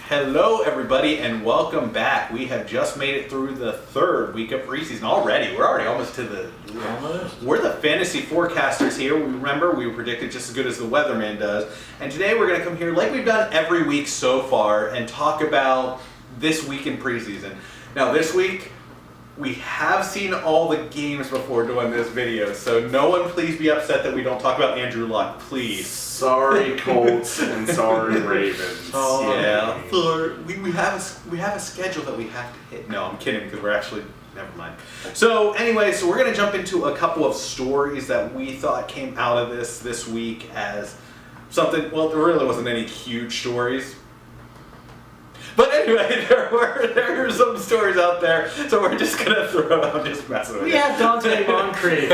Hello, everybody, and welcome back. We have just made it through the third week of preseason already. We're already almost to the... We're the fantasy forecasters here. Remember, we predicted just as good as the weatherman does. And today we're going to come here like we've done every week so far and talk about this week in preseason. Now, this week, we have seen all the games before doing this video, so no one please be upset that we don't talk about Andrew Luck, please. Sorry Colts and sorry Ravens. Yeah, we have a schedule that we have to hit. No, I'm kidding, because we're actually, never mind. So anyway, so we're going to jump into a couple of stories that we thought came out of this week as something, well, there really wasn't any huge stories. But anyway, there were some stories out there, so we're just going to throw out, just messing with it. We have Dante Moncrief.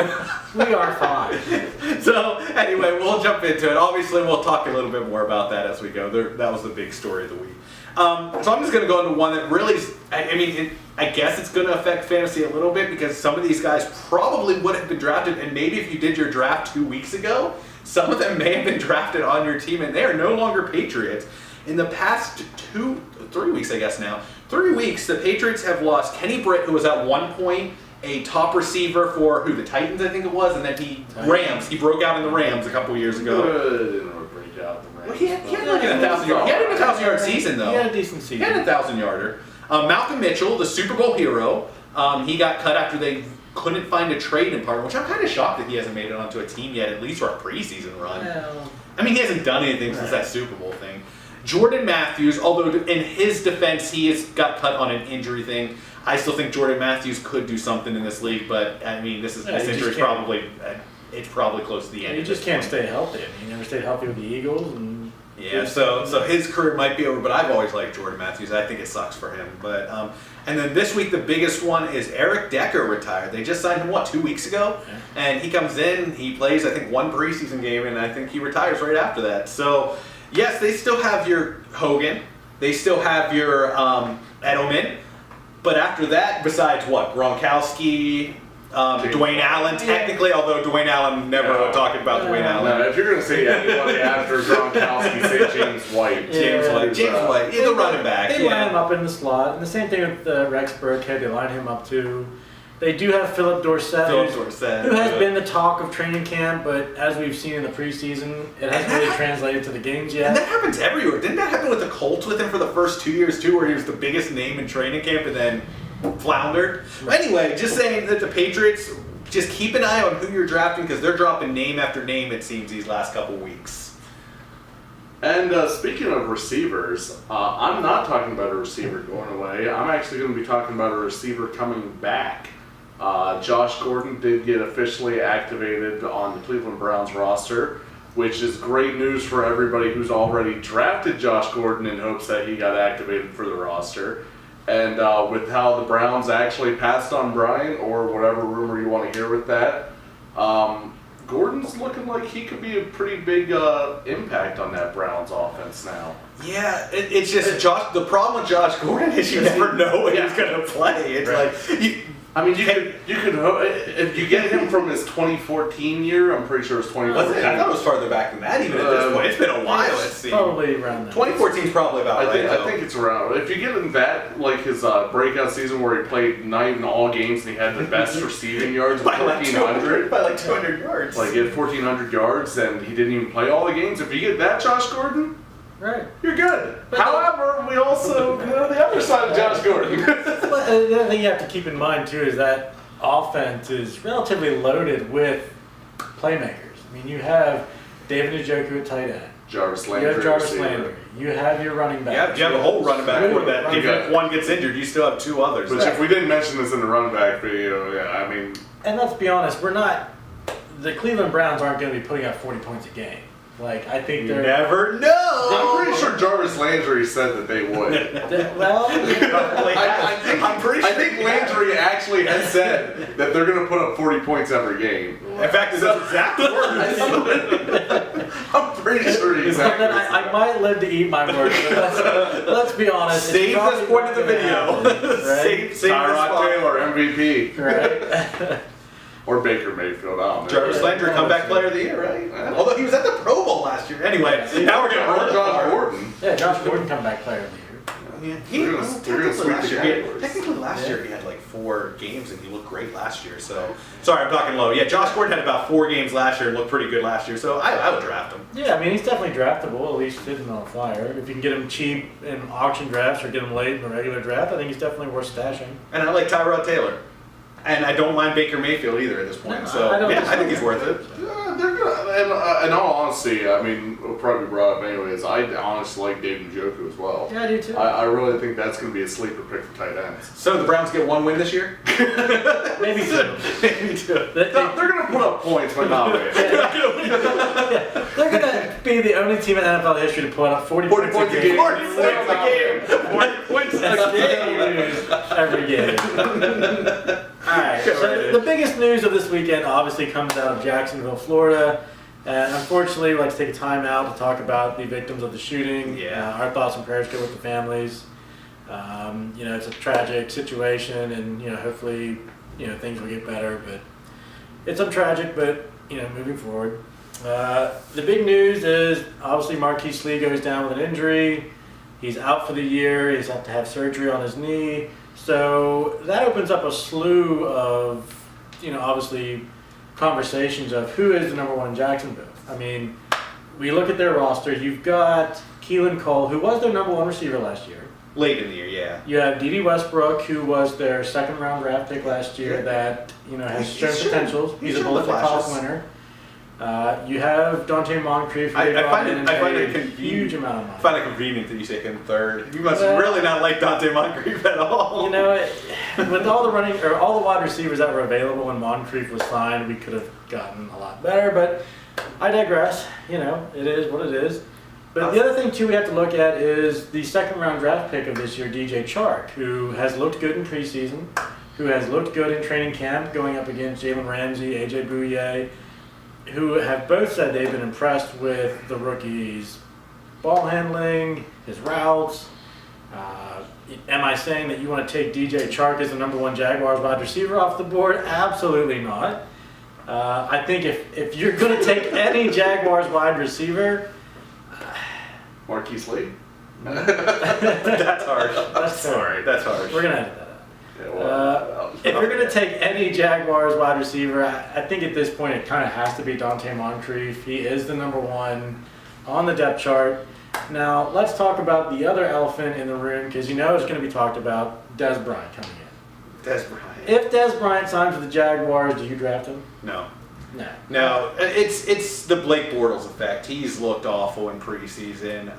We are fine. So anyway, we'll jump into it. Obviously, we'll talk a little bit more about that as we go. That was the big story of the week. So I'm just going to go into one that really, I guess it's going to affect fantasy a little bit because some of these guys probably would have been drafted, and maybe if you did your draft 2 weeks ago, some of them may have been drafted on your team, and they are no longer Patriots. In the past 3 weeks, I guess now, 3 weeks, the Patriots have lost Kenny Britt, who was at one point a top receiver for the Titans, I think it was, and then he broke out in the Rams a couple years ago. Didn't break out the Rams. Well, he had like a 1,000-yard. He had a 1,000-yard season though. He had a decent season. He had a 1,000-yarder. Malcolm Mitchell, the Super Bowl hero, he got cut after they couldn't find a trade-in partner, which I'm kind of shocked that he hasn't made it onto a team yet, at least for a preseason run. Well, he hasn't done anything since that Super Bowl thing. Jordan Matthews, although in his defense he got cut on an injury thing, I still think Jordan Matthews could do something in this league. But this injury is probably close to the end. You just can't stay healthy. He never stayed healthy with the Eagles, and so his career might be over. But I've always liked Jordan Matthews. I think it sucks for him. But and then this week the biggest one is Eric Decker retired. They just signed him 2 weeks ago, and he comes in, he plays I think one preseason game, and I think he retires right after that. So. Yes, they still have your Hogan. They still have your Edelman. But after that, besides what? Gronkowski, Dwayne Allen, technically, although Dwayne Allen never talking about Dwayne Allen. No, if you're going to say anybody after Gronkowski, say James White. James White. He's a running back. They line him up in the slot. And the same thing with Rex Burkhead. They line him up too. They do have Philip Dorsett, who has been the talk of training camp, but as we've seen in the preseason, it hasn't really translated to the games yet. And that happens everywhere. Didn't that happen with the Colts with him for the first 2 years too, where he was the biggest name in training camp and then floundered? Anyway, just saying that the Patriots, just keep an eye on who you're drafting because they're dropping name after name, it seems, these last couple weeks. And speaking of receivers, I'm not talking about a receiver going away. I'm actually going to be talking about a receiver coming back. Josh Gordon did get officially activated on the Cleveland Browns roster, which is great news for everybody who's already drafted Josh Gordon in hopes that he got activated for the roster. And with how the Browns actually passed on Brian, or whatever rumor you want to hear with that, Gordon's looking like he could be a pretty big impact on that Browns offense now. Yeah, it's just the problem with Josh Gordon is you never know when he's going to play. It's like... you could if you get him from his 2014 year, I'm pretty sure it's 2014. I thought it was farther back than that even at this point. It's been a while, it seems. Probably around that. 2014 is probably about right. I think it's around. If you get him that, like his breakout season where he played not even all games and he had the best receiving yards of 1,400. By like 200 yards. Like he had 1,400 yards and he didn't even play all the games. If you get that Josh Gordon, right, you're good. However, we also know the other side of Josh Gordon. The other thing you have to keep in mind too is that offense is relatively loaded with playmakers. You have David Njoku at tight end. Jarvis Landry. You have Jarvis Landry. You have your running back. You have a whole running back for that. Even if one gets injured, you still have two others. Which if we didn't mention this in the running back video, And let's be honest, the Cleveland Browns aren't going to be putting up 40 points a game. I think they're... never know! I'm pretty sure Jarvis Landry said that they would. I think Landry actually has said that they're going to put up 40 points every game. In fact, it's those exact words. I'm pretty sure he's I might live to eat my words, but let's be honest. Save this point of the video. Right? Save Tyrod Taylor, MVP. Right? Or Baker Mayfield, I don't know. Jarvis Landry, comeback player of the year, right? Although he was at the Pro Bowl last year. Anyway, now we're getting Josh Gordon. Yeah, Josh Gordon, comeback player of the year. Yeah, They're gonna sweep the categories. Technically, last year he had like 4 games and he looked great last year. So sorry, I'm talking low. Yeah, Josh Gordon had about 4 games last year and looked pretty good last year. So I would draft him. Yeah, I mean, he's definitely draftable, at least sitting on a flyer. If you can get him cheap in auction drafts or get him late in the regular draft, I think he's definitely worth stashing. And I like Tyrod Taylor. And I don't mind Baker Mayfield either at this point. No, so I think he's worth it. Yeah, they're good. In all honesty, I mean, it'll probably be brought up anyways. I honestly like David Njoku as well. Yeah, I do too. I really think that's going to be a sleeper pick for tight ends. So the Browns get 1 win this year? Maybe 2. Maybe 2. They're going to put up points, but not win. Yeah, they're going to be the only team in NFL history to put up 40 points a game. 40 points a game. 40 points a game. Every game. Alright, so the biggest news of this weekend obviously comes out of Jacksonville, Florida. And unfortunately, we'd like to take a time out to talk about the victims of the shooting. Yeah. Our thoughts and prayers go with the families. It's a tragic situation, and hopefully, things will get better. But it's tragic, but moving forward. The big news is obviously Marquise Lee goes down with an injury. He's out for the year. He's had to have surgery on his knee. So that opens up a slew of, obviously conversations of who is the number 1 in Jacksonville. I mean, we look at their roster. You've got Keelan Cole, who was their number 1 receiver last year. Late in the year, yeah. You have D.D. Westbrook, who was their 2nd round draft pick last year that, has shown potential. He's a Bulletin College winner. You have Dante Moncrief, who I find it a huge amount of money. I find it convenient that you say him 3rd. You must really not like Dante Moncrief at all. With all the wide receivers that were available when Moncrief was fine, we could have gotten a lot better. But I digress. It is what it is. But the other thing too we have to look at is the 2nd round draft pick of this year, DJ Chark, who has looked good in preseason, who has looked good in training camp, going up against Jalen Ramsey, AJ Bouye, who have both said they've been impressed with the rookie's ball handling, his routes. Am I saying that you want to take DJ Chark as the number 1 Jaguars wide receiver off the board? Absolutely not. I think if you're going to take any Jaguars wide receiver... Marquise Lee? That's harsh. That's harsh. We're going to edit that out. Yeah, if you're going to take any Jaguars wide receiver, I think at this point it kind of has to be Dante Moncrief. He is the number 1 on the depth chart. Now, let's talk about the other elephant in the room, because it's going to be talked about, Des Bryant coming in. Des Bryant. If Des Bryant signs with the Jaguars, do you draft him? No. No. It's the Blake Bortles effect. He's looked awful in preseason.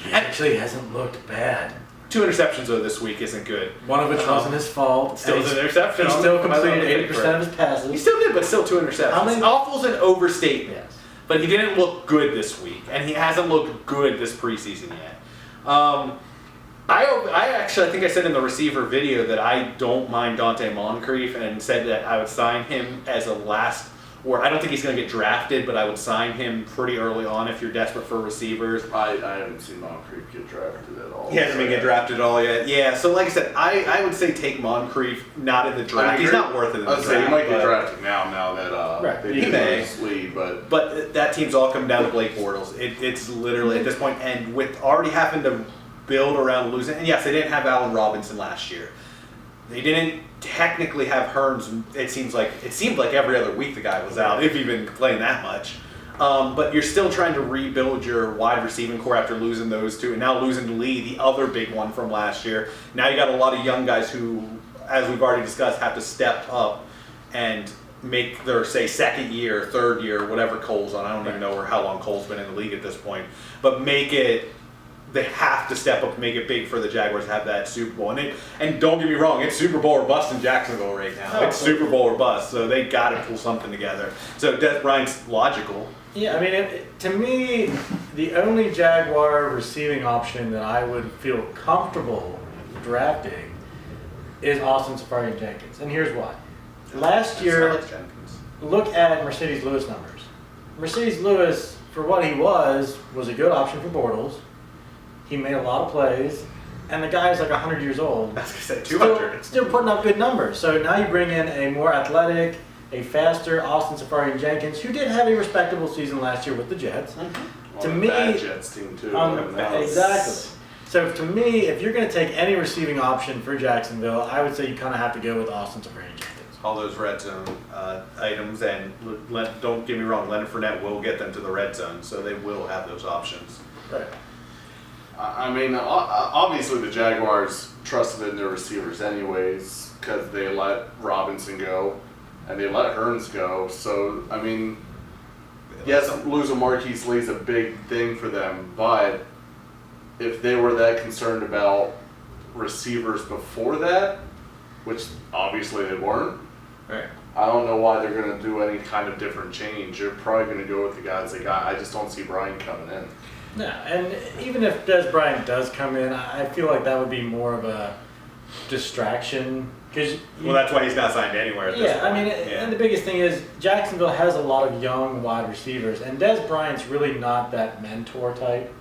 He actually hasn't looked bad. 2 interceptions though this week isn't good. One of which wasn't his fault. Still was an interception. He still completed 80% of his passes. He still did, but still 2 interceptions. Awful's an overstatement. Yes. But he didn't look good this week, and he hasn't looked good this preseason yet. I think I said in the receiver video that I don't mind Dante Moncrief, and said that I would sign him as a last, or I don't think he's going to get drafted, but I would sign him pretty early on if you're desperate for receivers. I haven't seen Moncrief get drafted at all. He hasn't been get drafted at all yet. Yeah, so like I said, I would say take Moncrief, not in the draft. He's not worth it in the draft. He might get drafted now that they may. lead, but that team's all come down to Blake Bortles. It's literally at this point, and with already having to build around losing, and yes, they didn't have Allen Robinson last year. They didn't technically have Hearns. It seemed like every other week the guy was out, if even playing that much. But you're still trying to rebuild your wide receiving core after losing those 2, and now losing Lee, the other big one from last year. Now you got a lot of young guys who, as we've already discussed, have to step up and make their, say, 2nd year, 3rd year, whatever Cole's on. I don't even know how long Cole's been in the league at this point. But they have to step up and make it big for the Jaguars to have that Super Bowl. And don't get me wrong, it's Super Bowl or bust in Jacksonville right now. It's Super Bowl or bust, so they got to pull something together. So Des Bryant's logical. Yeah, I mean, to me, the only Jaguar receiving option that I would feel comfortable drafting is Austin Safarian-Jenkins, and here's why. Last year, look at Mercedes Lewis numbers. Mercedes Lewis, for what he was a good option for Bortles. He made a lot of plays, and the guy is like 100 years old. I was going to say 200. Still putting up good numbers. So now you bring in a more athletic, a faster Austin Safarian-Jenkins, who did have a respectable season last year with the Jets. Mm-hmm. To me, bad Jets team too. exactly. So to me, if you're going to take any receiving option for Jacksonville, I would say you kind of have to go with Austin Seferian-Jenkins. All those red zone items, and don't get me wrong, Leonard Fournette will get them to the red zone, so they will have those options. Right. I mean, obviously the Jaguars trusted in their receivers anyways because they let Robinson go and they let Hearns go. So, I mean, yes, losing Marquise Lee is a big thing for them, but if they were that concerned about receivers before that, which obviously they weren't, Right. I don't know why they're going to do any kind of different change. They're probably going to go with the guys they got. I just don't see Brian coming in. No, and even if Des Bryant does come in, I feel like that would be more of a distraction. Well, that's why he's not signed anywhere at this point. I mean, and the biggest thing is Jacksonville has a lot of young wide receivers, and Des Bryant's really not that mentor type.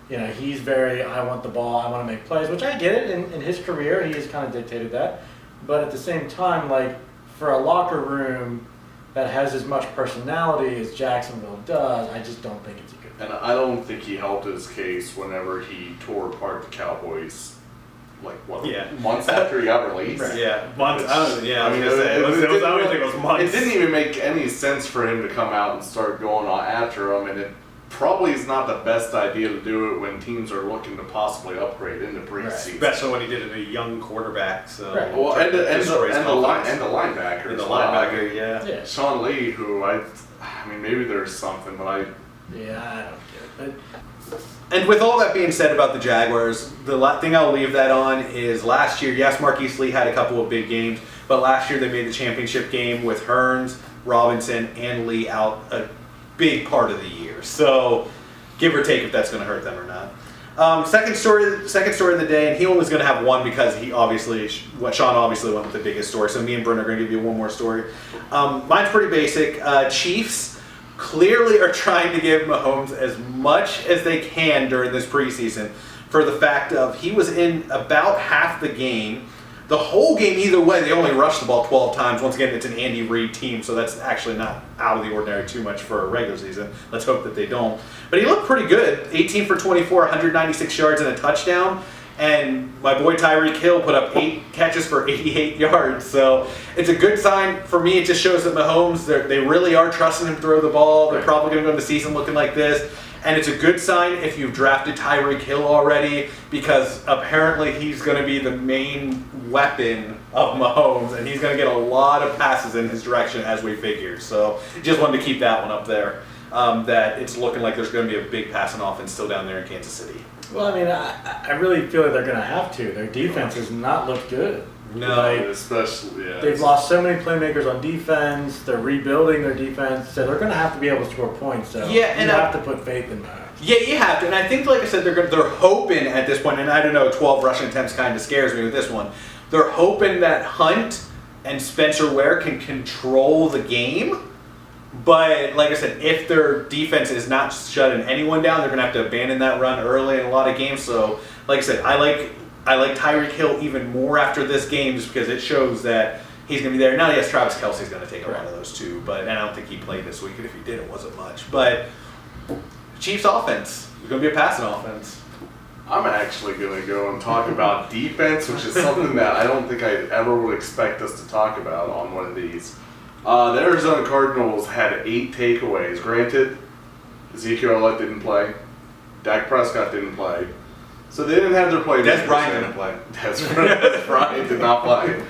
You know, he's very, I want the ball, I want to make plays, which I get it. In his career, he has kind of dictated that. But at the same time, like, for a locker room that has as much personality as Jacksonville does, I just don't think it's a good thing. And I don't think he helped his case whenever he tore apart the Cowboys, months after he got released. Right. Yeah, months. I don't think it was months. It didn't even make any sense for him to come out and start going on after him, and it probably is not the best idea to do it when teams are looking to possibly upgrade into preseason. Right. Especially when he did it to a young quarterback. So right. Well, and the linebacker. And the linebacker, Yeah. Sean Lee, who I mean, maybe there's something, but I don't get it. And with all that being said about the Jaguars, the thing I'll leave that on is last year, yes, Marquise Lee had a couple of big games, but last year they made the championship game with Hearns, Robinson, and Lee out a big part of the year. So give or take if that's going to hurt them or not. Second story of the day, and he only was going to have one because Sean obviously went with the biggest story. So me and Brent are going to give you one more story. Mine's pretty basic. Chiefs clearly are trying to give Mahomes as much as they can during this preseason for the fact of he was in about half the game. The whole game, either way, they only rushed the ball 12 times. Once again, it's an Andy Reid team, so that's actually not out of the ordinary too much for a regular season. Let's hope that they don't. But he looked pretty good. 18 for 24, 196 yards and a touchdown. And my boy Tyreek Hill put up 8 catches for 88 yards. So it's a good sign. For me, it just shows that Mahomes, they really are trusting him to throw the ball. They're probably going to go into the season looking like this. And it's a good sign if you've drafted Tyreek Hill already, because apparently he's going to be the main weapon of Mahomes, and he's going to get a lot of passes in his direction as we figured. So just wanted to keep that one up there, that it's looking like there's going to be a big passing offense still down there in Kansas City. Well, I mean, I really feel like they're going to have to. Their defense has not looked good. No, especially, yeah. They've lost so many playmakers on defense. They're rebuilding their defense, so they're going to have to be able to score points. So you have to put faith in that. Yeah, you have to, and I think, like I said, they're hoping at this point, and I don't know, 12 rushing attempts kind of scares me with this one. They're hoping that Hunt and Spencer Ware can control the game. But like I said, if their defense is not shutting anyone down, they're going to have to abandon that run early in a lot of games. So, like I said, I like Tyreek Hill even more after this game just because it shows that he's going to be there. Now, yes, Travis Kelce's going to take a lot of those too, but I don't think he played this week, and if he did, it wasn't much. But Chiefs offense, it's going to be a passing offense. I'm actually going to go and talk about defense, which is something that I don't think I ever would expect us to talk about on one of these. The Arizona Cardinals had 8 takeaways. Granted, Ezekiel Elliott didn't play. Dak Prescott didn't play. So they didn't have their play. Des Bryant didn't play. Des Bryant did not play.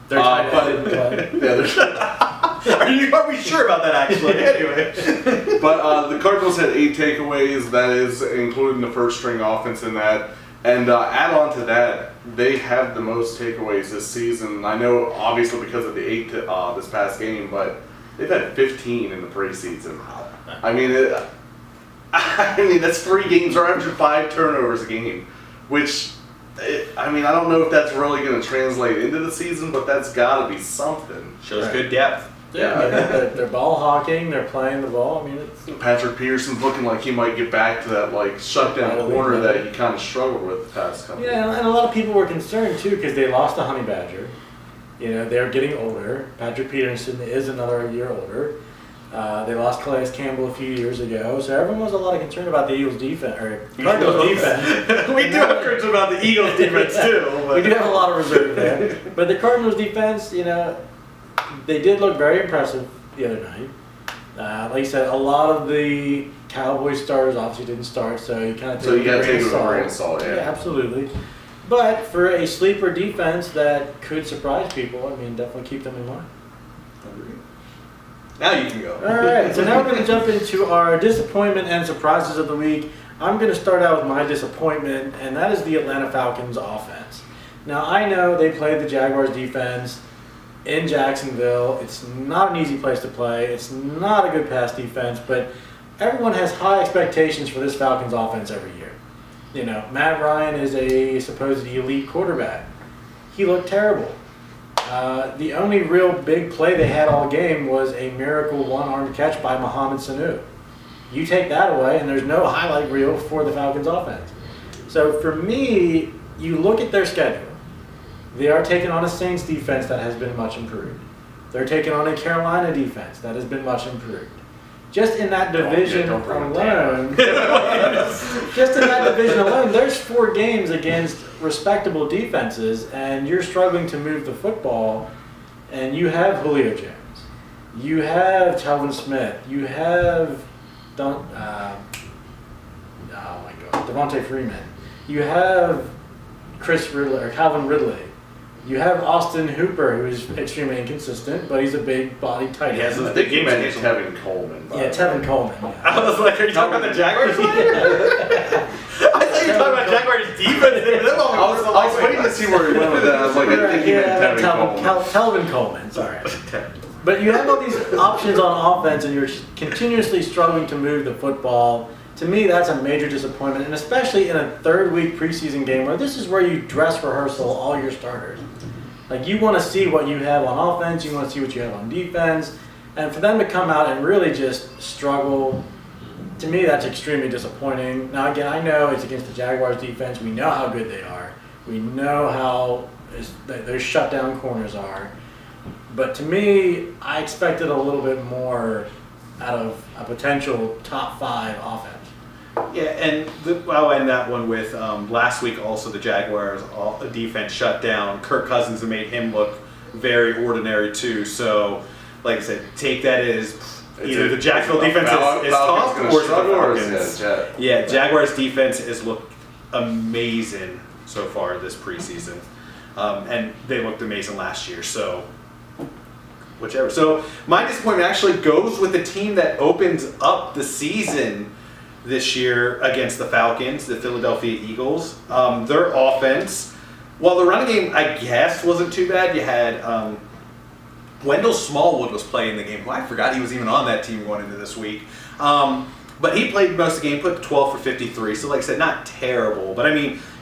Their tight end didn't play. Are we sure about that, actually? Anyway. But the Cardinals had 8 takeaways. That is including the first string offense in that. And add on to that, they have the most takeaways this season. I know, obviously, because of the 8 this past game, but they've had 15 in the preseason. I mean, that's 3 games. They're averaging 5 turnovers a game, which, I don't know if that's really going to translate into the season, but that's got to be something. Shows good depth. Yeah, they're ball hawking. They're playing the ball. I mean, it's Patrick Peterson's looking like he might get back to that shutdown corner that he kind of struggled with the past couple. Yeah, and a lot of people were concerned too because they lost to Honey Badger. You know, they're getting older. Patrick Peterson is another year older. They lost Calais Campbell a few years ago, so everyone was a lot of concern about the Eagles' defense, or Cardinals' defense. We do have concerns about the Eagles' defense too. But. We do have a lot of reserve there. But the Cardinals' defense, they did look very impressive the other night. Like you said, a lot of the Cowboys starters obviously didn't start, so you kind of so you got to take it with a grain of salt. Yeah, absolutely. But for a sleeper defense that could surprise people, definitely keep them in mind. Now you can go. All right, so now we're going to jump into our disappointment and surprises of the week. I'm going to start out with my disappointment, and that is the Atlanta Falcons offense. Now, I know they played the Jaguars defense in Jacksonville. It's not an easy place to play. It's not a good pass defense, but everyone has high expectations for this Falcons offense every year. Matt Ryan is a supposed elite quarterback. He looked terrible. The only real big play they had all game was a miracle one-armed catch by Mohamed Sanu. You take that away, and there's no highlight reel for the Falcons offense. So for me, you look at their schedule. They are taking on a Saints defense that has been much improved. They're taking on a Carolina defense that has been much improved. Just in that division alone, there's 4 games against respectable defenses, and you're struggling to move the football, and you have Julio Jones, you have Telvin Smith, you have Devontae Freeman, you have Calvin Ridley. You have Austin Hooper, who is extremely inconsistent, but he's a big body tight end. I think he meant Tevin Coleman. Tevin Coleman. Yeah. I was like, are you talking about the Jaguars player? I thought you were talking about Jaguars defense. I was waiting to see where he went with that. I was like, I think he meant Tevin Coleman. Telvin Coleman, sorry. But you have all these options on offense, and you're continuously struggling to move the football. To me, that's a major disappointment, and especially in a third-week preseason game where this is where you dress rehearsal all your starters. Like, you want to see what you have on offense, you want to see what you have on defense, and for them to come out and really just struggle, to me, that's extremely disappointing. Now, again, I know it's against the Jaguars defense. We know how good they are. We know how those shutdown corners are. But to me, I expected a little bit more out of a potential top 5 offense. Yeah, and I'll end that one with last week also the Jaguars defense shut down. Kirk Cousins made him look very ordinary too. So, like I said, take that as either the Jacksonville defense is tough or the Falcons. Yeah, Jaguars defense has looked amazing so far this preseason, and they looked amazing last year. So. Whichever. So my disappointment actually goes with the team that opens up the season this year against the Falcons, the Philadelphia Eagles. Their offense, while the running game, I guess, wasn't too bad. You had Wendell Smallwood was playing the game. Well, I forgot he was even on that team going into this week. But he played most of the game, put 12 for 53. So like I said, not terrible. But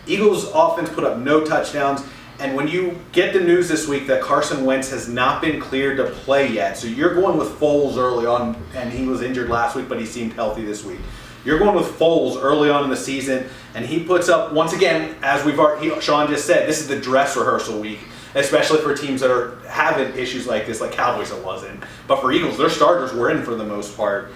Eagles offense put up no touchdowns. And when you get the news this week that Carson Wentz has not been cleared to play yet, so you're going with Foles early on, and he was injured last week, but he seemed healthy this week. You're going with Foles early on in the season, and he puts up, once again, as Sean just said, this is the dress rehearsal week, especially for teams that are having issues like this, like Cowboys it wasn't. But for Eagles, their starters were in for the most part.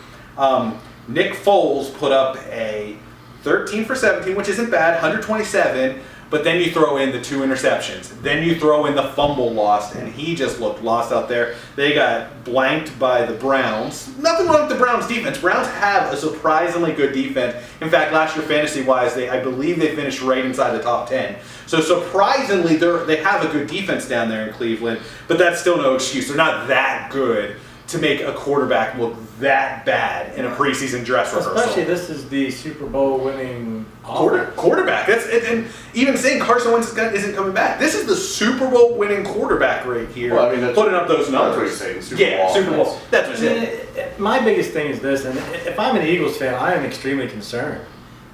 Nick Foles put up a 13 for 17, which isn't bad, 127. But then you throw in the 2 interceptions. Then you throw in the fumble lost, and he just looked lost out there. They got blanked by the Browns. Nothing wrong with the Browns' defense. Browns have a surprisingly good defense. In fact, last year, fantasy-wise, I believe they finished right inside the top 10. So surprisingly, they have a good defense down there in Cleveland, but that's still no excuse. They're not that good to make a quarterback look that bad in a preseason dress rehearsal. Especially this is the Super Bowl winning quarterback. That's and even saying Carson Wentz isn't coming back. This is the Super Bowl winning quarterback right here. Well, that's putting up those numbers. That's what you're saying. Super Bowl. That's what you're saying. My biggest thing is this, and if I'm an Eagles fan, I am extremely concerned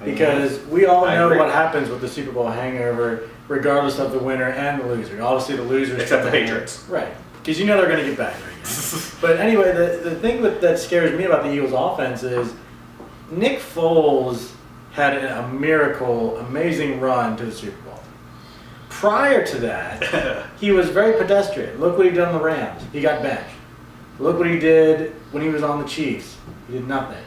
because we all know what happens with the Super Bowl hangover, regardless of the winner and the loser. Obviously, the losers except the Patriots, right? Because you know they're going to get back right now. But anyway, the thing that scares me about the Eagles' offense is Nick Foles had a miracle, amazing run to the Super Bowl. Prior to that, he was very pedestrian. Look what he did on the Rams. He got benched. Look what he did when he was on the Chiefs. He did nothing.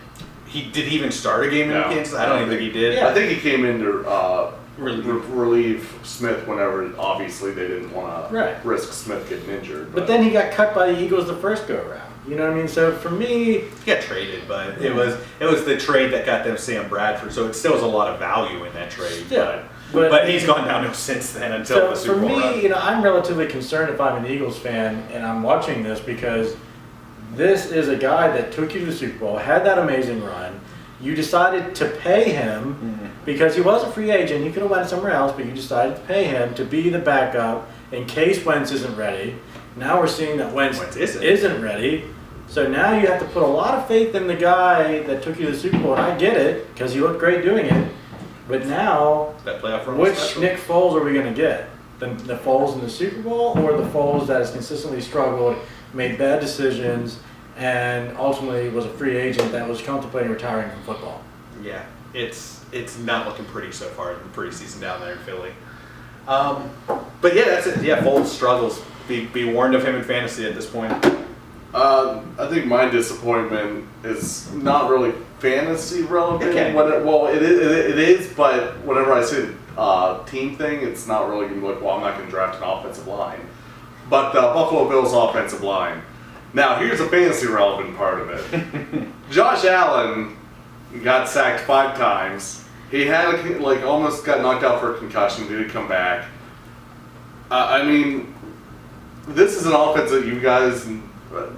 Did he even start a game in Kansas? I don't even think he did. Yeah. I think he came in to relieve Smith whenever, obviously, they didn't want to risk Smith getting injured. But then he got cut by the Eagles the first go-around. You know what I mean? So for me... He got traded, but it was the trade that got them Sam Bradford, so it still was a lot of value in that trade. Yeah. But he's gone downhill since then until the Super Bowl. For me, I'm relatively concerned if I'm an Eagles fan and I'm watching this because this is a guy that took you to the Super Bowl, had that amazing run. You decided to pay him because he was a free agent. He could have went somewhere else, but you decided to pay him to be the backup in case Wentz isn't ready. Now we're seeing that Wentz isn't ready. So now you have to put a lot of faith in the guy that took you to the Super Bowl. And I get it because he looked great doing it. But now, that playoff run which Nick Foles are we going to get? The Foles in the Super Bowl or the Foles that has consistently struggled, made bad decisions, and ultimately was a free agent that was contemplating retiring from football? Yeah, it's not looking pretty so far in the preseason down there in Philly. But yeah, that's it. Yeah, Foles struggles. Be warned of him in fantasy at this point. I think my disappointment is not really fantasy relevant. It is, but whenever I say team thing, it's not really going to be like, well, I'm not going to draft an offensive line. But Buffalo Bills offensive line. Now, here's a fantasy relevant part of it. Josh Allen got sacked 5 times. He had almost got knocked out for a concussion. Did come back? I mean, this is an offense that you guys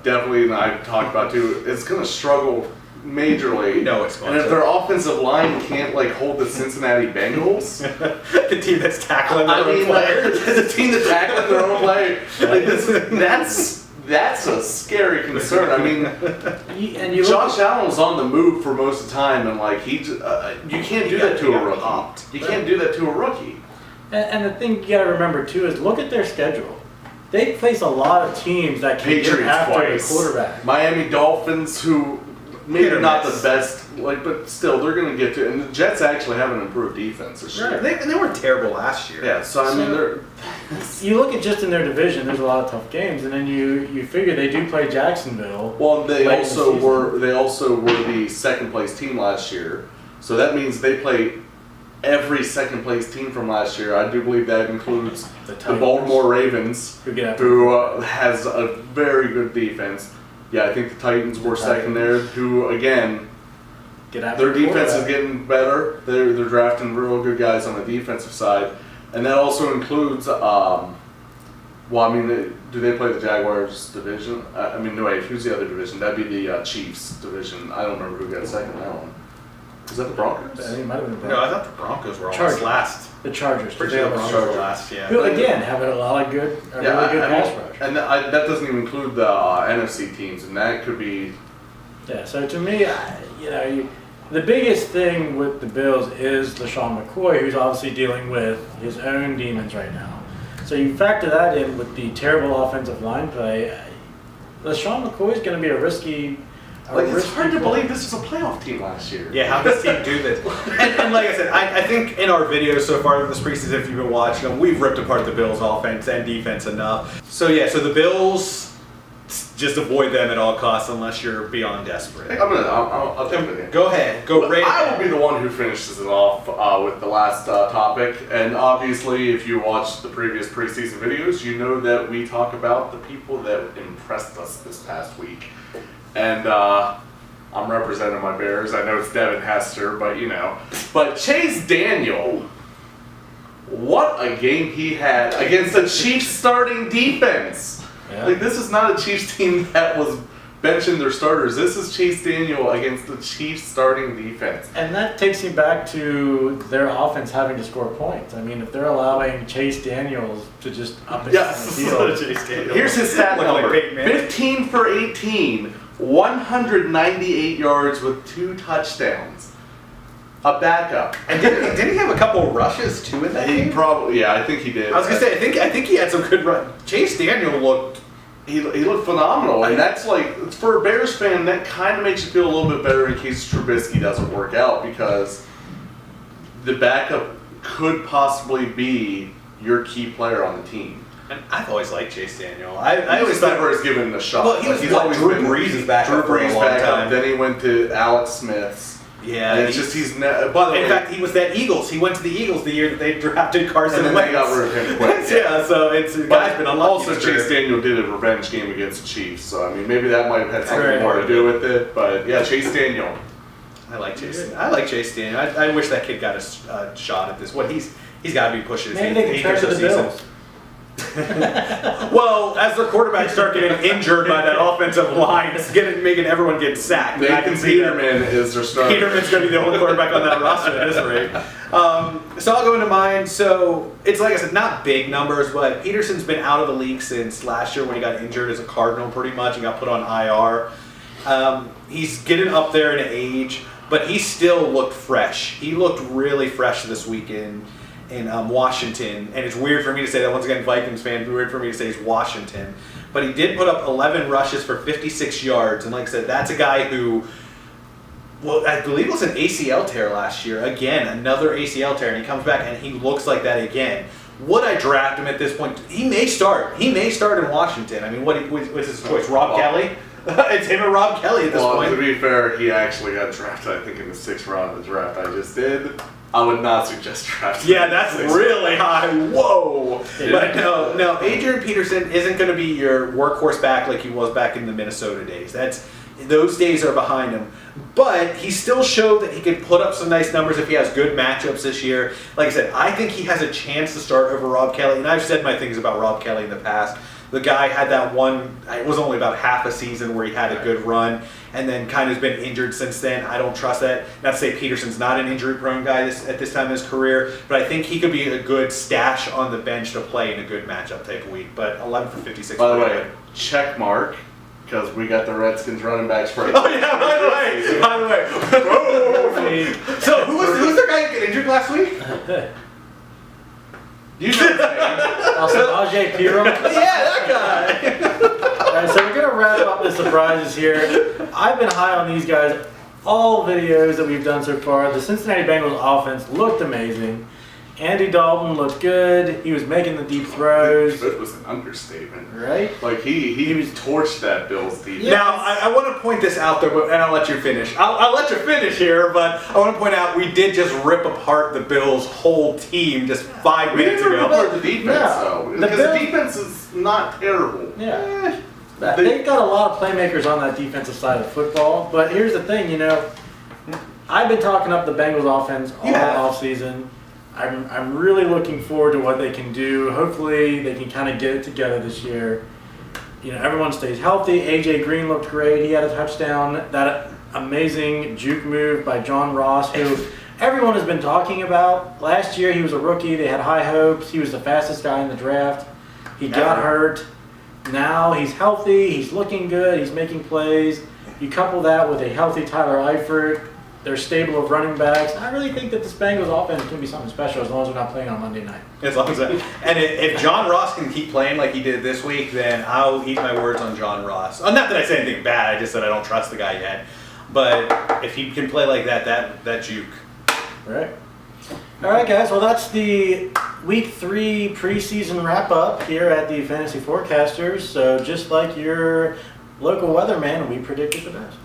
definitely and I talked about too. It's going to struggle majorly. No, it's going to. And if their offensive line can't hold the Cincinnati Bengals, the team that's tackling their own players, the team that's tackling their own player, that's a scary concern. I mean, Josh Allen was on the move for most of the time, and you can't do that to a rookie. You can't do that to a rookie. And the thing you got to remember too is look at their schedule. They face a lot of teams that can get after the quarterback. Miami Dolphins, who maybe not the best, but still they're going to get to. And the Jets actually have an improved defense this year. They weren't terrible last year. Yeah, so I mean, you look at just in their division. There's a lot of tough games, and then you figure they do play Jacksonville. Well, they also were the second place team last year, so that means they play every second place team from last year. I do believe that includes the Baltimore Ravens, who has a very good defense. Yeah, I think the Titans were second there, who again, their defense is getting better. They're drafting real good guys on the defensive side, and that also includes. Do they play the Jaguars division? Who's the other division? That'd be the Chiefs division. I don't remember who got second in that one. Is that the Broncos? I think it might have been the Broncos. No, I thought the Broncos were almost last. The Chargers. Pretty sure the Broncos were last, yeah. Who, again, have a lot of good, really good pass rush. And that doesn't even include the NFC teams, and that could be... Yeah, so to me, the biggest thing with the Bills is LaShawn McCoy, who's obviously dealing with his own demons right now. So you factor that in with the terrible offensive line play, LaShawn McCoy is going to be a risky... it's hard to believe this was a playoff team last year. Yeah, how does this team do this? And like I said, I think in our videos so far this preseason, if you've been watching them, we've ripped apart the Bills' offense and defense enough. So the Bills, just avoid them at all costs unless you're beyond desperate. I'll jump in here. Go ahead. Go right ahead. I will be the one who finishes it off with the last topic. And obviously, if you watched the previous preseason videos, you know that we talk about the people that impressed us this past week. And I'm representing my Bears. I know it's Devin Hester, but But Chase Daniel, what a game he had against the Chiefs starting defense. Yeah. This is not a Chiefs team that was benching their starters. This is Chase Daniel against the Chiefs starting defense. And that takes you back to their offense having to score points. I mean, if they're allowing Chase Daniels to just up and down the field. Here's his stat number. 15 for 18. 198 yards with 2 touchdowns. A backup. And didn't he have a couple rushes too in that game? I think he did. I was gonna say, I think he had some good run. Chase Daniel looked phenomenal, and that's for a Bears fan, that kind of makes you feel a little bit better in case Trubisky doesn't work out, because the backup could possibly be your key player on the team. And I've always liked Chase Daniel. I I always thought never was given a shot. Well, he was he's what, always Drew been Brees' backup Drew for a Brees' long backup. time. Then he went to Alex Smith's. Yeah, and it's just he's. By the in way, fact, he was that Eagles. He went to the Eagles the year that they drafted Carson and then Wentz. they got rid of him quick. Yeah, so it's the guy's been unlucky. Also, Chase Daniel did a revenge game against the Chiefs, so I mean maybe that might have had something more to do with it. But yeah, Chase Daniel. I like Chase. I like Chase Daniel. I wish that kid got a shot at this. What he's got to be pushing his Maybe they can trade to the Bills. Well, as their quarterbacks start getting injured by that offensive line, it's making everyone get sacked. I can see Peterman is their starter. Peterman's going to be the only quarterback on that roster at this rate. So I'll go into mine. So it's like I said, not big numbers, but Peterson's been out of the league since last year when he got injured as a Cardinal pretty much and got put on IR. He's getting up there in age, but he still looked fresh. He looked really fresh this weekend in Washington, and it's weird for me to say that once again, Vikings fan, weird for me to say he's Washington, but he did put up 11 rushes for 56 yards, and like I said, that's a guy who, well, I believe it was an ACL tear last year, again, another ACL tear, and he comes back and he looks like that again. Would I draft him at this point? He may start in Washington. I mean, what's his choice, Rob Kelly? It's him or Rob Kelly at this point. To be fair, he actually got drafted, I think, in the 6th round of the draft I just did. I would not suggest drafting. Yeah, that's really high. Whoa. Yeah. But no, Adrian Peterson isn't going to be your workhorse back like he was back in the Minnesota days. Those days are behind him. But he still showed that he could put up some nice numbers if he has good matchups this year. Like I said, I think he has a chance to start over Rob Kelly. And I've said my things about Rob Kelly in the past. The guy had that one, it was only about half a season where he had a good run and then kind of has been injured since then. I don't trust that. Not to say Peterson's not an injury-prone guy at this time in his career, but I think he could be a good stash on the bench to play in a good matchup type of week. But 11 for 56. By the way, check mark, because we got the Redskins running backs for Oh, yeah, by the way. Whoa. So who's the guy who got injured last week? You know Also, Ajay Piram. Yeah, that guy. All right, so we're going to wrap up the surprises here. I've been high on these guys. All videos that we've done so far. The Cincinnati Bengals offense looked amazing. Andy Dalton looked good. He was making the deep throws. It was an understatement. Right? Like, he was torched that Bills defense. Yes. Now, I want to point this out, though, and I'll let you finish. I'll let you finish here, but I want to point out we did just rip apart the Bills' whole team just 5 minutes We didn't rip ago. apart the defense, though. Because the defense is not terrible. Yeah. They've got a lot of playmakers on that defensive side of football. But here's the thing, I've been talking up the Bengals offense all offseason. I'm really looking forward to what they can do. Hopefully they can kind of get it together this year. Everyone stays healthy. AJ Green looked great. He had a touchdown. That amazing juke move by John Ross, who everyone has been talking about. Last year he was a rookie. They had high hopes. He was the fastest guy in the draft. He got hurt. Now he's healthy. He's looking good. He's making plays. You couple that with a healthy Tyler Eifert, their stable of running backs. I really think that this Bengals offense can be something special as long as they're not playing on Monday night. As long as and if John Ross can keep playing like he did this week, then I'll eat my words on John Ross. Not that I say anything bad. I just said I don't trust the guy yet. But if he can play like that juke. Right. All right, guys. Well, that's the Week 3 preseason wrap-up here at the Fantasy Forecasters. So just like your local weatherman, we predicted the best.